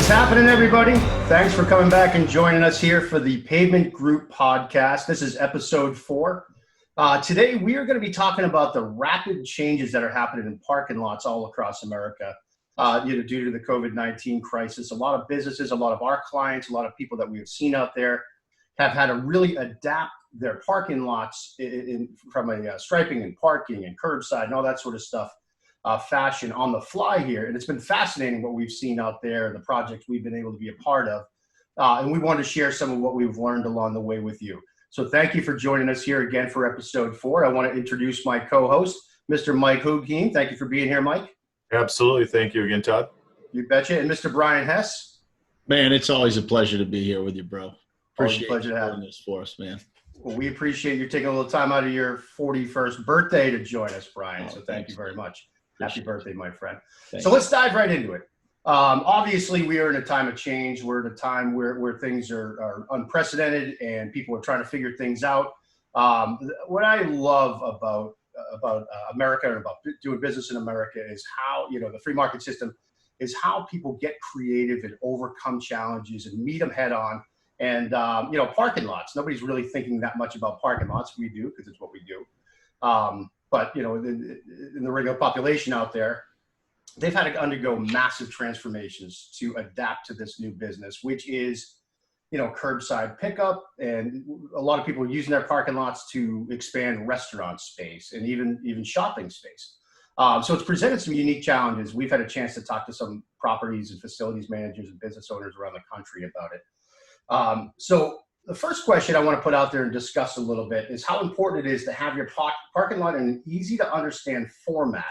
What's happening, everybody? Thanks for coming back and joining us here for the Pavement Group podcast. This is episode 4. Today, we are going to be talking about the rapid changes that are happening in parking lots all across America due to the COVID-19 crisis. A lot of businesses, a lot of our clients, a lot of people that we have seen out there have had to really adapt their parking lots from a striping and parking and curbside and all that sort of stuff. Fashion on the fly here. And it's been fascinating what we've seen out there and the projects we've been able to be a part of. And we wanted to share some of what we've learned along the way with you. So thank you for joining us here again for episode 4. I want to introduce my co-host, Mr. Mike Hoogheem. Thank you for being here, Mike. Absolutely. Thank you again, Todd. You betcha. And Mr. Brian Hess. Man, it's always a pleasure to be here with you, bro. Appreciate pleasure you to have doing this for us, man. Well, we appreciate you taking a little time out of your 41st birthday to join us, Brian. So thank you very much. Happy birthday, my friend. So let's dive right into it. Obviously, we are in a time of change. We're in a time where things are unprecedented and people are trying to figure things out. What I love about America and about doing business in America is how, the free market system is how people get creative and overcome challenges and meet them head on. And, parking lots, nobody's really thinking that much about parking lots. We do because it's what we do. But, in the regular population out there, they've had to undergo massive transformations to adapt to this new business, which is, curbside pickup. And a lot of people are using their parking lots to expand restaurant space and even shopping space. So it's presented some unique challenges. We've had a chance to talk to some properties and facilities managers and business owners around the country about it. So the first question I want to put out there and discuss a little bit is how important it is to have your parking lot in an easy to understand format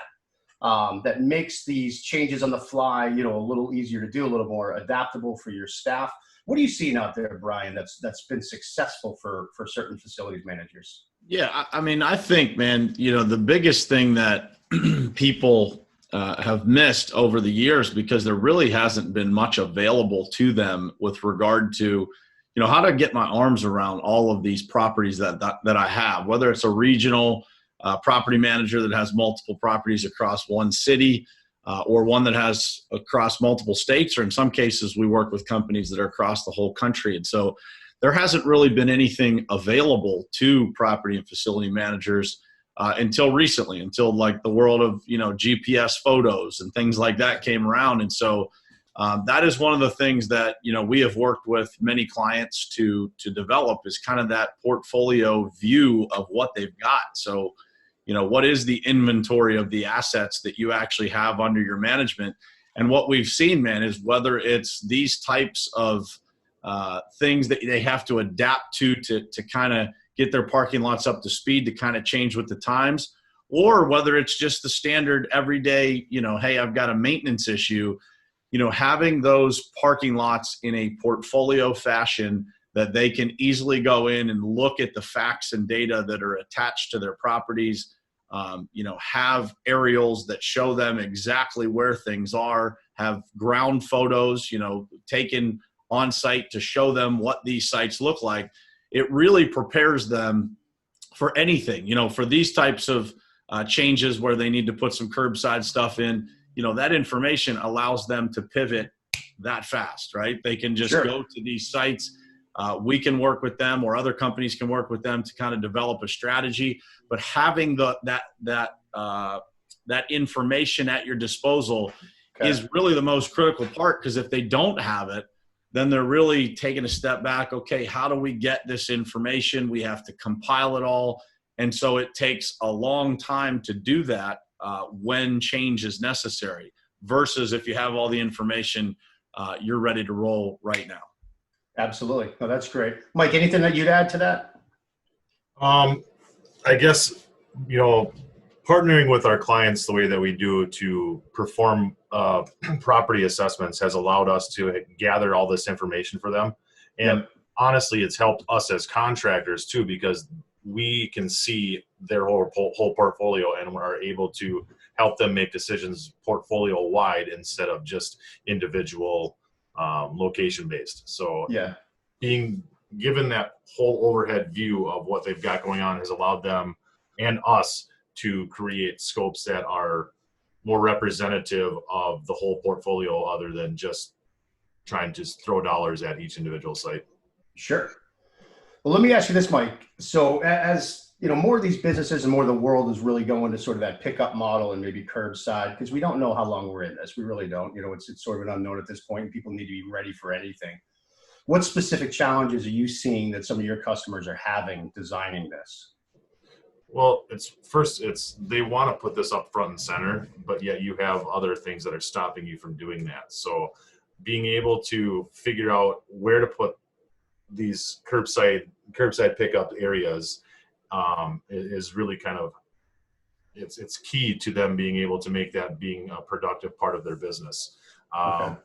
that makes these changes on the fly, a little easier to do, a little more adaptable for your staff. What are you seeing out there, Brian, that's been successful for certain facilities managers? Yeah, I think, man, the biggest thing that people have missed over the years, because there really hasn't been much available to them with regard to how to get my arms around all of these properties that I have, whether it's a regional property manager that has multiple properties across one city or one that has across multiple states, or in some cases we work with companies that are across the whole country. And so there hasn't really been anything available to property and facility managers until recently, until like the world of, GPS photos and things like that came around. And so that is one of the things that, we have worked with many clients to develop, is kind of that portfolio view of what they've got. So, what is the inventory of the assets that you actually have under your management? And what we've seen, man, is whether it's these types of things that they have to adapt to kind of get their parking lots up to speed, to kind of change with the times, or whether it's just the standard everyday, hey, I've got a maintenance issue. Having those parking lots in a portfolio fashion that they can easily go in and look at the facts and data that are attached to their properties, have aerials that show them exactly where things are, have ground photos, taken on site to show them what these sites look like. It really prepares them for anything, for these types of changes where they need to put some curbside stuff in. That information allows them to pivot that fast, right? They can just go to these sites. We can work with them, or other companies can work with them to kind of develop a strategy. But having that information at your disposal is really the most critical part, because if they don't have it, then they're really taking a step back. Okay, how do we get this information? We have to compile it all. And so it takes a long time to do that when change is necessary, versus if you have all the information, you're ready to roll right now. Absolutely. No, that's great. Mike, anything that you'd add to that? I guess, partnering with our clients the way that we do to perform property assessments has allowed us to gather all this information for them. And honestly, it's helped us as contractors too, because we can see their whole portfolio and are able to help them make decisions portfolio wide instead of just individual location based. So being given that whole overhead view of what they've got going on has allowed them and us to create scopes that are more representative of the whole portfolio, other than just try and just throw dollars at each individual site. Sure. Well, let me ask you this, Mike. So as you know, more of these businesses and more of the world is really going to sort of that pickup model and maybe curbside, because we don't know how long we're in this. We really don't. You know, it's sort of an unknown at this point, and people need to be ready for anything. What specific challenges are you seeing that some of your customers are having designing this? Well, it's they want to put this up front and center, but yet you have other things that are stopping you from doing that. So being able to figure out where to put these curbside pickup areas is really kind of it's key to them being able to make that being a productive part of their business. Okay.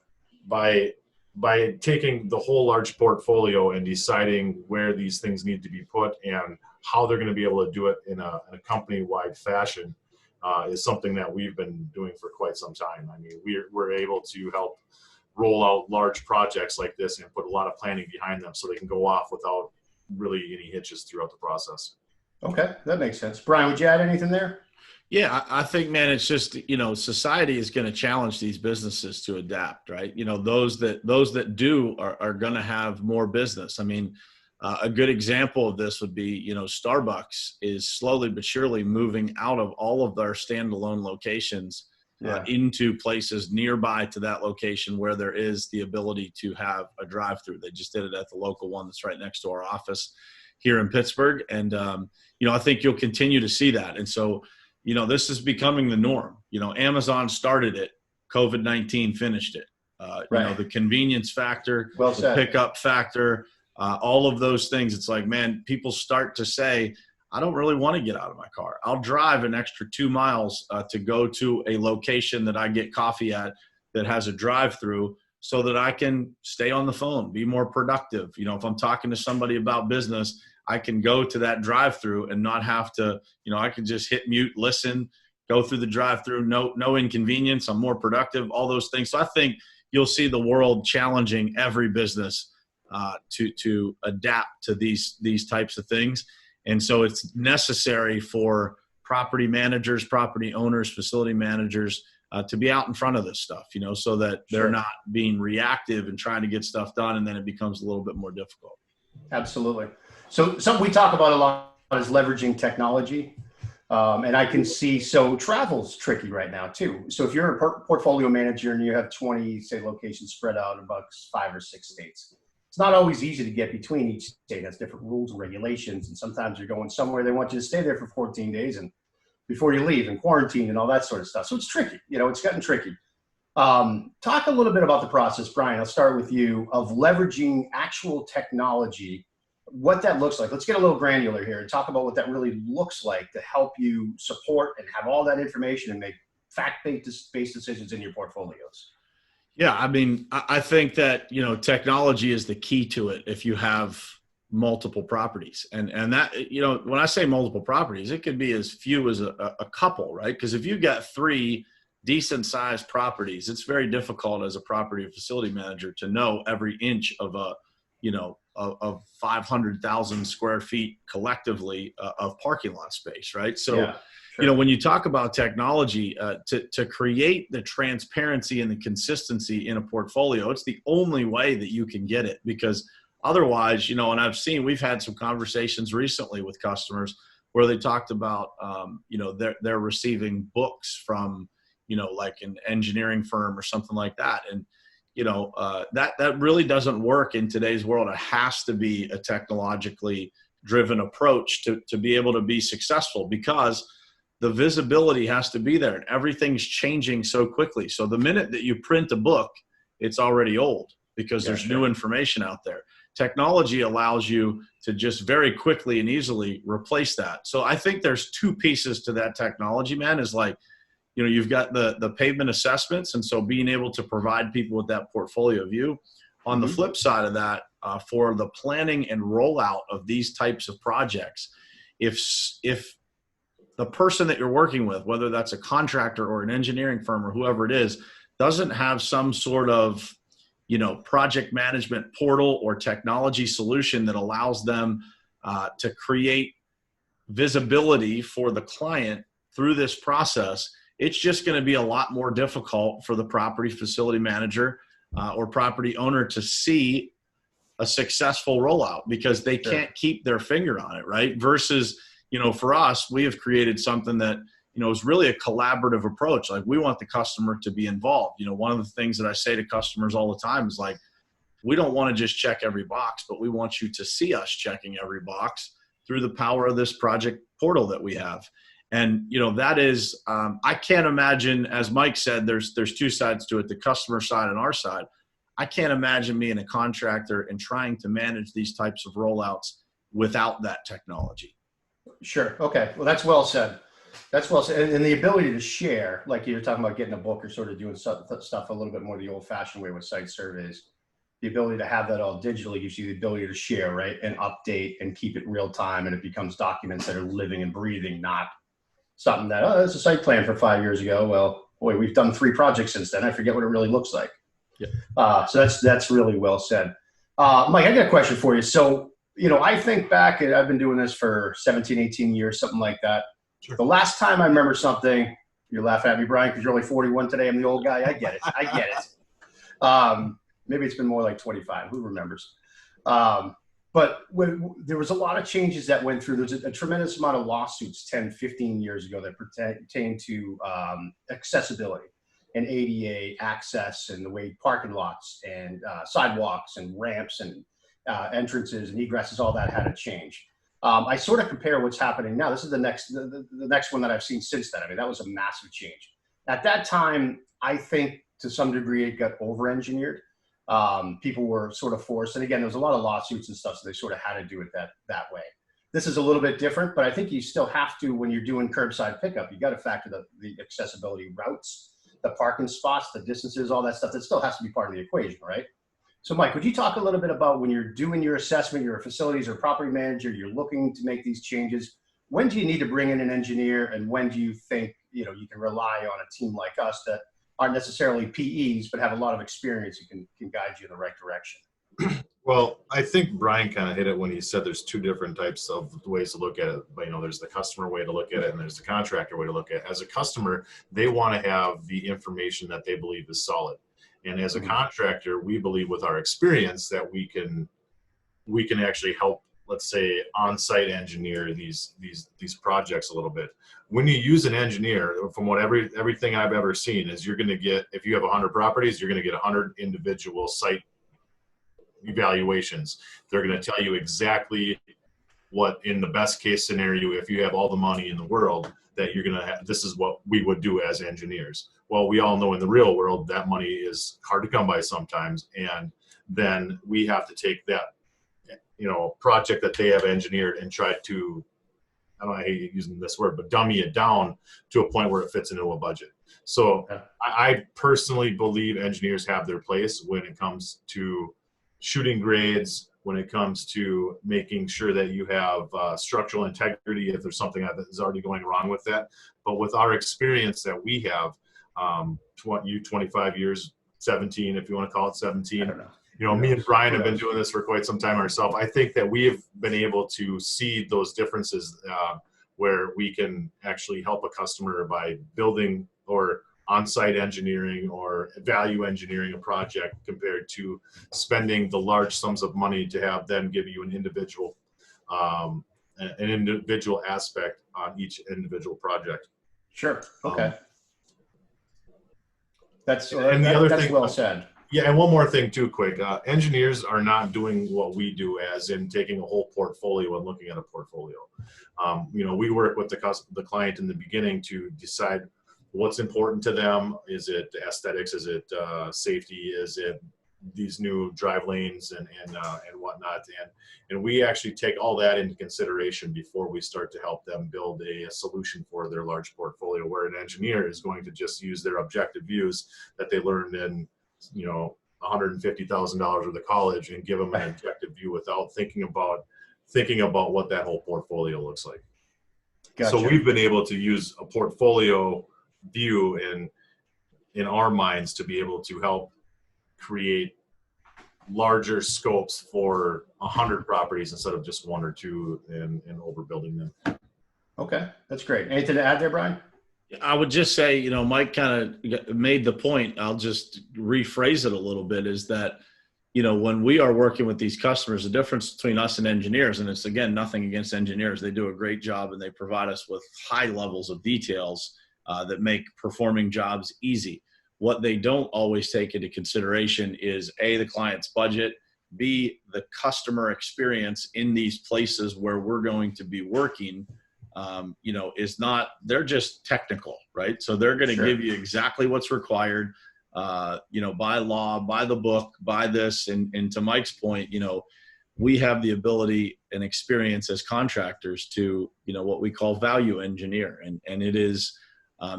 By taking the whole large portfolio and deciding where these things need to be put and how they're going to be able to do it in a company-wide fashion is something that we've been doing for quite some time. I mean, we're able to help roll out large projects like this and put a lot of planning behind them so they can go off without really any hitches throughout the process. Okay, that makes sense. Brian, would you add anything there? Yeah, I think, man, it's just, society is going to challenge these businesses to adapt, right? Those that do are going to have more business. I mean, a good example of this would be, Starbucks is slowly but surely moving out of all of their standalone locations into places nearby to that location where there is the ability to have a drive-through. They just did it at the local one that's right next to our office here in Pittsburgh. And, I think you'll continue to see that. And so, this is becoming the norm. Amazon started it, COVID-19 finished it. The convenience factor, the pickup factor, all of those things. It's like, man, people start to say, I don't really want to get out of my car. I'll drive an extra 2 miles to go to a location that I get coffee at that has a drive-through so that I can stay on the phone, be more productive. If I'm talking to somebody about business, I can go to that drive-through and not have to, I can just hit mute, listen, go through the drive-through, no inconvenience. I'm more productive, all those things. So I think you'll see the world challenging every business to adapt to these types of things. And so it's necessary for property managers, property owners, facility managers to be out in front of this stuff, so that they're not being reactive and trying to get stuff done. And then it becomes a little bit more difficult. Absolutely. So something we talk about a lot is leveraging technology. And I can see, so travel's tricky right now too. So if you're a portfolio manager and you have 20, say, locations spread out about 5 or 6 states, it's not always easy to get between. Each state has different rules and regulations. And sometimes you're going somewhere, they want you to stay there for 14 days and before you leave and quarantine and all that sort of stuff. So it's tricky, it's gotten tricky. Talk a little bit about the process, Brian. I'll start with you, of leveraging actual technology, what that looks like. Let's get a little granular here and talk about what that really looks like to help you support and have all that information and make fact-based decisions in your portfolios. Yeah, I mean, I think that, technology is the key to it if you have multiple properties. And that, when I say multiple properties, it could be as few as a couple, right? Because if you've got 3 decent sized properties, it's very difficult as a property or facility manager to know every inch of of 500,000 square feet collectively of parking lot space, right? So, when you talk about technology, to create the transparency and the consistency in a portfolio, it's the only way that you can get it, because otherwise, and we've had some conversations recently with customers where they talked about, they're receiving books from, like an engineering firm or something like that. And, that really doesn't work in today's world. It has to be a technologically driven approach to be able to be successful, because the visibility has to be there and everything's changing so quickly. So the minute that you print a book, it's already old because there's new information out there. Technology allows you to just very quickly and easily replace that. So I think there's 2 pieces to that technology, man, is like, you've got the pavement assessments. And so being able to provide people with that portfolio view. On the flip side of that, for the planning and rollout of these types of projects, if the person that you're working with, whether that's a contractor or an engineering firm or whoever it is, doesn't have some sort of, project management portal or technology solution that allows them to create visibility for the client through this process, it's just going to be a lot more difficult for the property facility manager or property owner to see a successful rollout, because they can't keep their finger on it, right? Versus, for us, we have created something that, is really a collaborative approach. Like, we want the customer to be involved. One of the things that I say to customers all the time is like, we don't want to just check every box, but we want you to see us checking every box through the power of this project portal that we have. And, that is, I can't imagine, as Mike said, there's two sides to it, the customer side and our side. I can't imagine being a contractor and trying to manage these types of rollouts without that technology. Sure. Okay. Well, that's well said. That's well said. And the ability to share, like you were talking about getting a book or sort of doing stuff a little bit more the old fashioned way with site surveys, the ability to have that all digitally gives you the ability to share, right? And update and keep it real time. And it becomes documents that are living and breathing, not something that, oh, that's a site plan for 5 years ago. Well, boy, we've done 3 projects since then. I forget what it really looks like. Yeah. So that's really well said. Mike, I got a question for you. So, I think back, and I've been doing this for 17, 18 years, something like that. Sure. The last time I remember something, you're laughing at me, Brian, because you're only 41 today. I'm the old guy. I get it. Maybe it's been more like 25. Who remembers? But when there was a lot of changes that went through, there's a tremendous amount of lawsuits 10, 15 years ago that pertain to accessibility and ADA access and the way parking lots and sidewalks and ramps and entrances and egresses, all that had to change. I sort of compare what's happening now. This is the next one that I've seen since then. I mean, that was a massive change. At that time, I think to some degree it got over-engineered. People were sort of forced. And again, there was a lot of lawsuits and stuff, so they sort of had to do it that way. This is a little bit different, but I think you still have to, when you're doing curbside pickup, you got to factor the accessibility routes, the parking spots, the distances, all that stuff. That still has to be part of the equation, right? So Mike, would you talk a little bit about when you're doing your assessment, you're a facilities or property manager, you're looking to make these changes, when do you need to bring in an engineer, and when do you think, you can rely on a team like us that aren't necessarily PEs, but have a lot of experience and can guide you in the right direction? Well, I think Brian kind of hit it when he said there's 2 different types of ways to look at it. But, there's the customer way to look at it, and there's the contractor way to look at it. As a customer, they want to have the information that they believe is solid. And as a contractor, we believe with our experience that we can actually help, let's say, on-site engineer these projects a little bit. When you use an engineer, from what everything I've ever seen, is you're going to get, if you have 100 properties, you're going to get 100 individual site evaluations. They're going to tell you exactly what, in the best case scenario, if you have all the money in the world, that you're going to have, this is what we would do as engineers. Well, we all know in the real world that money is hard to come by sometimes, and then we have to take that project that they have engineered and try to, I hate using this word, but dummy it down to a point where it fits into a budget. So I personally believe engineers have their place when it comes to shooting grades, when it comes to making sure that you have structural integrity if there's something that is already going wrong with that. But with our experience that we have, 25 years, 17, if you want to call it 17, I don't know. Me and Brian have been doing this for quite some time ourselves. I think that we have been able to see those differences where we can actually help a customer by building or on-site engineering or value engineering a project compared to spending the large sums of money to have them give you an individual aspect on each individual project. Sure. Okay. That's well said. Yeah, and one more thing too, quick. Engineers are not doing what we do, as in taking a whole portfolio and looking at a portfolio. We work with the client in the beginning to decide what's important to them. Is it aesthetics? Is it safety? Is it these new drive lanes and whatnot? And we actually take all that into consideration before we start to help them build a solution for their large portfolio, where an engineer is going to just use their objective views that they learned in $150,000 worth of college and give them an objective view without thinking about what that whole portfolio looks like. Gotcha. So we've been able to use a portfolio view in our minds to be able to help create larger scopes for 100 properties instead of just 1 or 2 and overbuilding them. Okay, that's great. Anything to add there, Brian? I would just say, Mike kind of made the point. I'll just rephrase it a little bit is that, when we are working with these customers, the difference between us and engineers, and it's again, nothing against engineers, they do a great job and they provide us with high levels of details that make performing jobs easy. What they don't always take into consideration is A, the client's budget, B, the customer experience in these places where we're going to be working. Is not, they're just technical, right? So they're going to give you exactly what's required, by law, by the book, by this. And to Mike's point, we have the ability and experience as contractors to, what we call value engineer. And it is,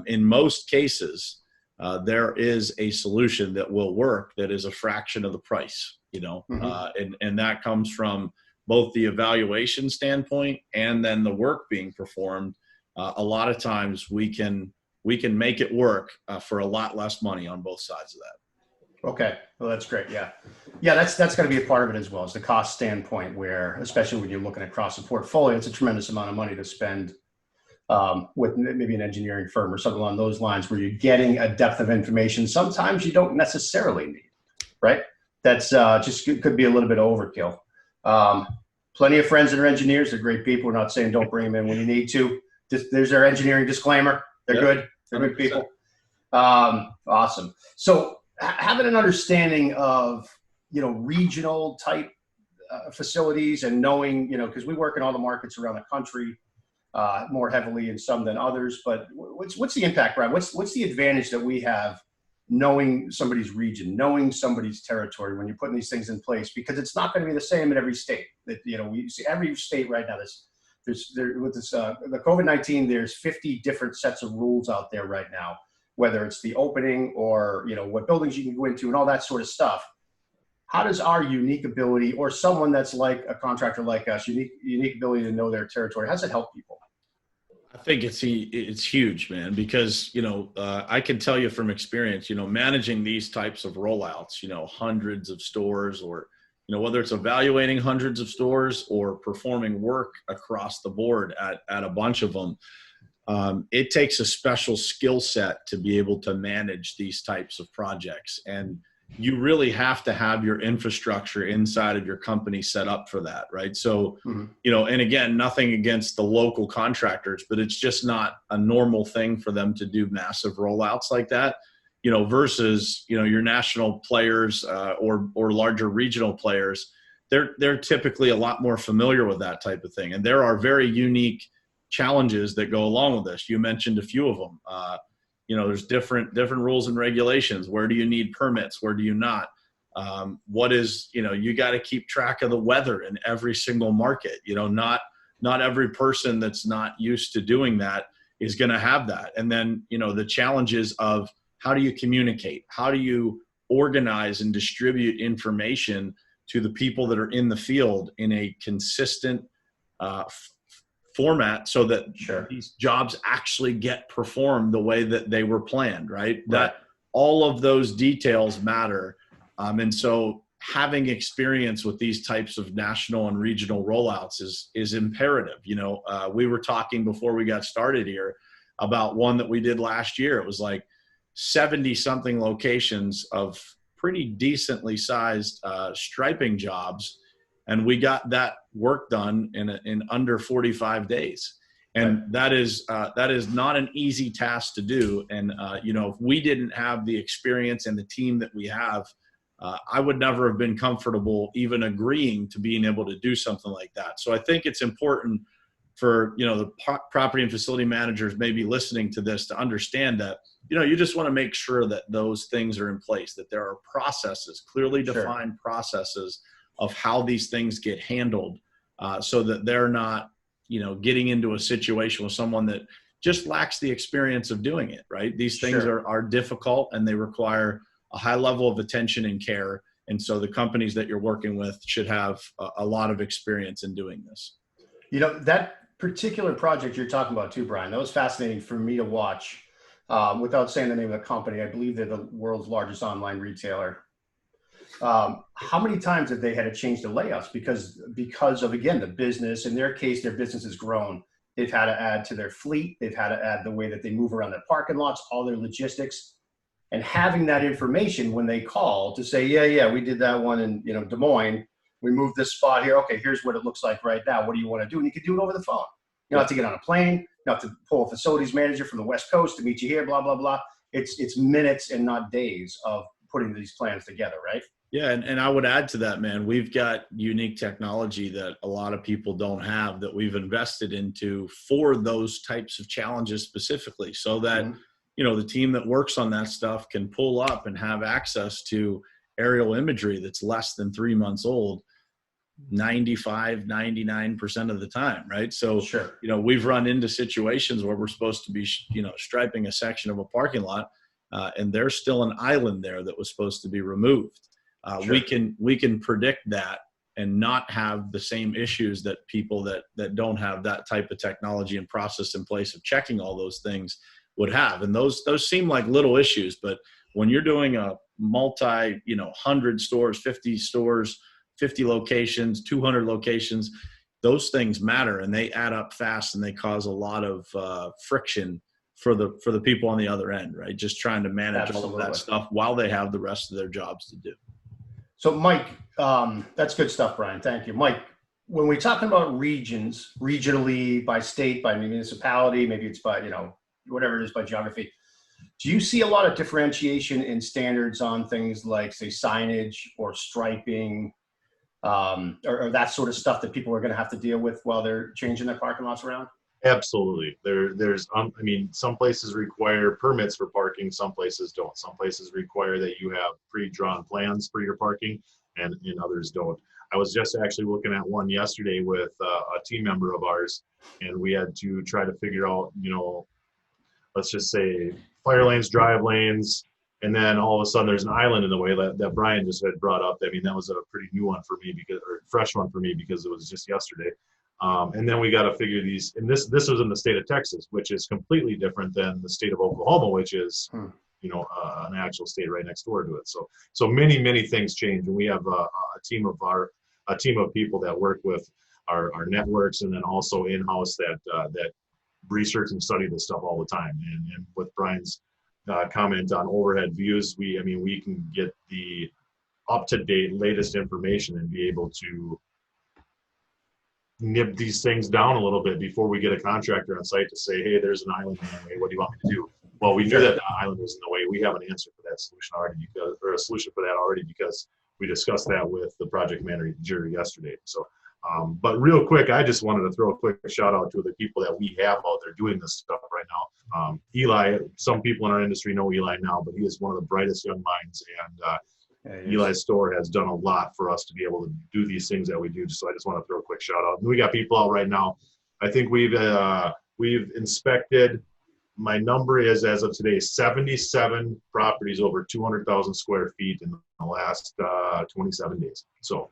in most cases, there is a solution that will work that is a fraction of the price, and that comes from both the evaluation standpoint and then the work being performed. A lot of times we can make it work for a lot less money on both sides of that. Okay. Well, that's great. Yeah. That's going to be a part of it as well as the cost standpoint where, especially when you're looking across a portfolio, it's a tremendous amount of money to spend with maybe an engineering firm or something along those lines where you're getting a depth of information. Sometimes you don't necessarily need, right? That's just could be a little bit of overkill. Plenty of friends that are engineers. They're great people. We're not saying don't bring them in when you need to. There's their engineering disclaimer. They're good. They're good people. Awesome. So having an understanding of, regional type facilities and knowing, because we work in all the markets around the country more heavily in some than others. But what's the impact, Brian? What's the advantage that we have knowing somebody's region, knowing somebody's territory when you're putting these things in place? Because it's not going to be the same in every state. That we see every state right now. With the COVID-19, there's 50 different sets of rules out there right now, whether it's the opening or what buildings you can go into and all that sort of stuff. How does our unique ability, or someone that's like a contractor like us, unique ability to know their territory, how does it help people? I think it's huge, man, because, I can tell you from experience, managing these types of rollouts, hundreds of stores or, whether it's evaluating hundreds of stores or performing work across the board at a bunch of them, it takes a special skill set to be able to manage these types of projects. And you really have to have your infrastructure inside of your company set up for that, right? So, and again, nothing against the local contractors, but it's just not a normal thing for them to do massive rollouts like that, versus, your national players or larger regional players. They're typically a lot more familiar with that type of thing. And there are very unique challenges that go along with this. You mentioned a few of them. There's different rules and regulations. Where do you need permits? Where do you not? What is, you got to keep track of the weather in every single market. Not every person that's not used to doing that is going to have that. And then, the challenges of how do you communicate? How do you organize and distribute information to the people that are in the field in a consistent format so that these jobs actually get performed the way that they were planned, right? That all of those details matter. And so having experience with these types of national and regional rollouts is imperative. We were talking before we got started here about one that we did last year. It was like 70 something locations of pretty decently sized striping jobs. And we got that work done in under 45 days. And that is not an easy task to do. And, if we didn't have the experience and the team that we have, I would never have been comfortable even agreeing to being able to do something like that. So I think it's important for, the property and facility managers maybe listening to this to understand that, you just want to make sure that those things are in place, that there are processes, clearly defined processes of how these things get handled, so that they're not, getting into a situation with someone that just lacks the experience of doing it, right? These things are difficult and they require a high level of attention and care. And so the companies that you're working with should have a lot of experience in doing this. That particular project you're talking about too, Brian, that was fascinating for me to watch. Without saying the name of the company, I believe they're the world's largest online retailer. How many times have they had to change the layouts because of, again, the business? In their case, their business has grown They've had to add to their fleet. They've had to add the way that they move around their parking lots, all their logistics. And having that information when they call to say, yeah, we did that one in, Des Moines. We moved this spot here. Okay, here's what it looks like right now. What do you want to do? And you can do it over the phone. You don't have to get on a plane. You don't have to pull a facilities manager from the West Coast to meet you here, blah, blah, blah. It's minutes and not days of putting these plans together, right? Yeah, and I would add to that, man, we've got unique technology that a lot of people don't have that we've invested into for those types of challenges specifically, so that, the team that works on that stuff can pull up and have access to aerial imagery that's less than 3 months old 99% of the time, right? So, sure. We've run into situations where we're supposed to be, striping a section of a parking lot, and there's still an island there that was supposed to be removed. Sure. We can predict that and not have the same issues that people that don't have that type of technology and process in place of checking all those things would have. And those seem like little issues, but when you're doing a multi, 100 stores, 50 stores, 50 locations, 200 locations, those things matter, and they add up fast, and they cause a lot of friction for the people on the other end, right? Just trying to manage all of that stuff while they have the rest of their jobs to do. So Mike, that's good stuff, Brian. Thank you. Mike, when we're talking about regions, regionally, by state, by municipality, maybe it's by, whatever it is, by geography, do you see a lot of differentiation in standards on things like, say, signage or striping, or that sort of stuff that people are going to have to deal with while they're changing their parking lots around? Absolutely. There's some places require permits for parking, some places don't. Some places require that you have pre-drawn plans for your parking, and others don't. I was just actually looking at one yesterday with a team member of ours, and we had to try to figure out, let's just say fire lanes, drive lanes, and then all of a sudden there's an island in the way that Brian just had brought up. I mean, that was a pretty new one for me or fresh one for me because it was just yesterday. And then we got to figure these, and this was in the state of Texas, which is completely different than the state of Oklahoma, which is, an actual state right next door to it. So many things change, and we have a team of people that work with our networks, and then also in-house that research and study this stuff all the time. And with Brian's comment on overhead views, we can get the up-to-date latest information and be able to nib these things down a little bit before we get a contractor on site to say, hey, there's an island in the way. What do you want me to do? Well, we knew that the island was in the way. We have an answer for that solution already because we discussed that with the project manager yesterday. So, but real quick, I just wanted to throw a quick shout out to the people that we have out there doing this stuff right now. Eli, some people in our industry know Eli now, but he is one of the brightest young minds, and Eli's store has done a lot for us to be able to do these things that we do. So I just want to throw a quick shout out. We got people out right now. I think we've inspected, my number is, as of today, 77 properties over 200,000 square feet in the last 27 days. So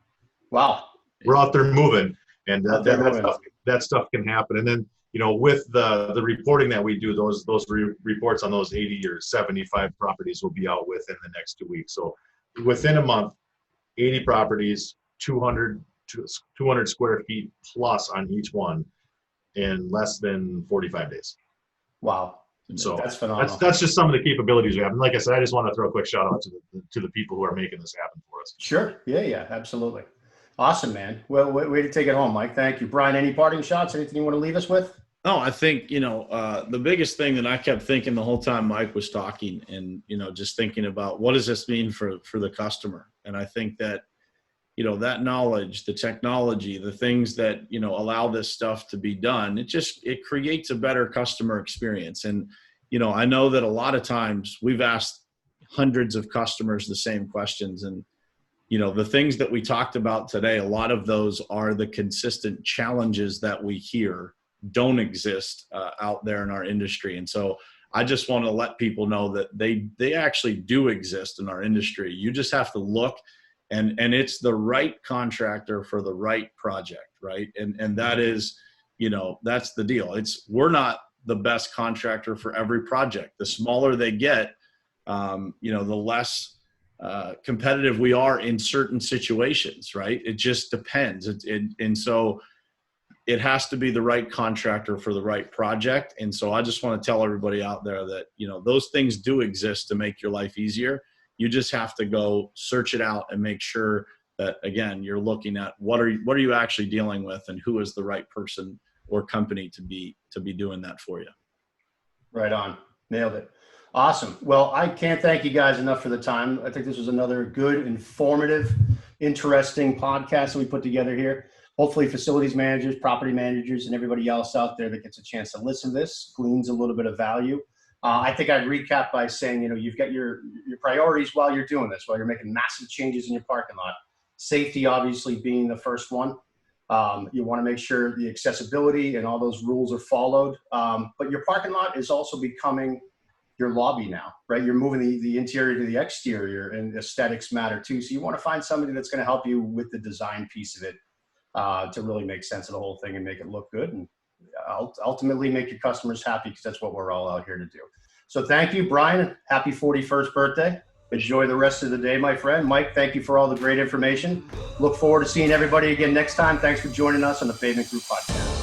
wow, we're out there moving, and that stuff can happen. And then, with the reporting that we do, those reports on those 80 or 75 properties will be out within the next 2 weeks. So within a month, 80 properties, 200 square feet plus on each one in less than 45 days. Wow. So that's phenomenal. That's just some of the capabilities we have. And like I said, I just want to throw a quick shout out to the people who are making this happen for us. Sure. Yeah, absolutely. Awesome, man. Well, way to take it home, Mike. Thank you. Brian, any parting shots? Anything you want to leave us with? No, I think, the biggest thing that I kept thinking the whole time Mike was talking, and, just thinking about what does this mean for the customer? And I think that, that knowledge, the technology, the things that, allow this stuff to be done, it creates a better customer experience. And, I know that a lot of times we've asked hundreds of customers the same questions, and, the things that we talked about today, a lot of those are the consistent challenges that we hear don't exist out there in our industry. And so I just want to let people know that they actually do exist in our industry. You just have to look, and it's the right contractor for the right project, right? And that is, that's the deal. We're not the best contractor for every project. The smaller they get, the less competitive we are in certain situations, right? It just depends. And so it has to be the right contractor for the right project. And so I just want to tell everybody out there that, those things do exist to make your life easier. You just have to go search it out and make sure that, again, you're looking at what are you actually dealing with, and who is the right person or company to be doing that for you. Right on. Nailed it. Awesome. Well, I can't thank you guys enough for the time. I think this was another good, informative, interesting podcast that we put together here. Hopefully facilities managers, property managers, and everybody else out there that gets a chance to listen to this gleans a little bit of value. I think I'd recap by saying, you've got your priorities while you're doing this, while you're making massive changes in your parking lot. Safety, obviously, being the first one. You want to make sure the accessibility and all those rules are followed. But your parking lot is also becoming your lobby now, right? You're moving the interior to the exterior, and aesthetics matter too. So you want to find somebody that's going to help you with the design piece of it to really make sense of the whole thing and make it look good, and ultimately make your customers happy, because that's what we're all out here to do. So thank you, Brian. Happy 41st birthday. Enjoy the rest of the day, my friend. Mike, thank you for all the great information. Look forward to seeing everybody again next time. Thanks for joining us on the Pavement Group podcast.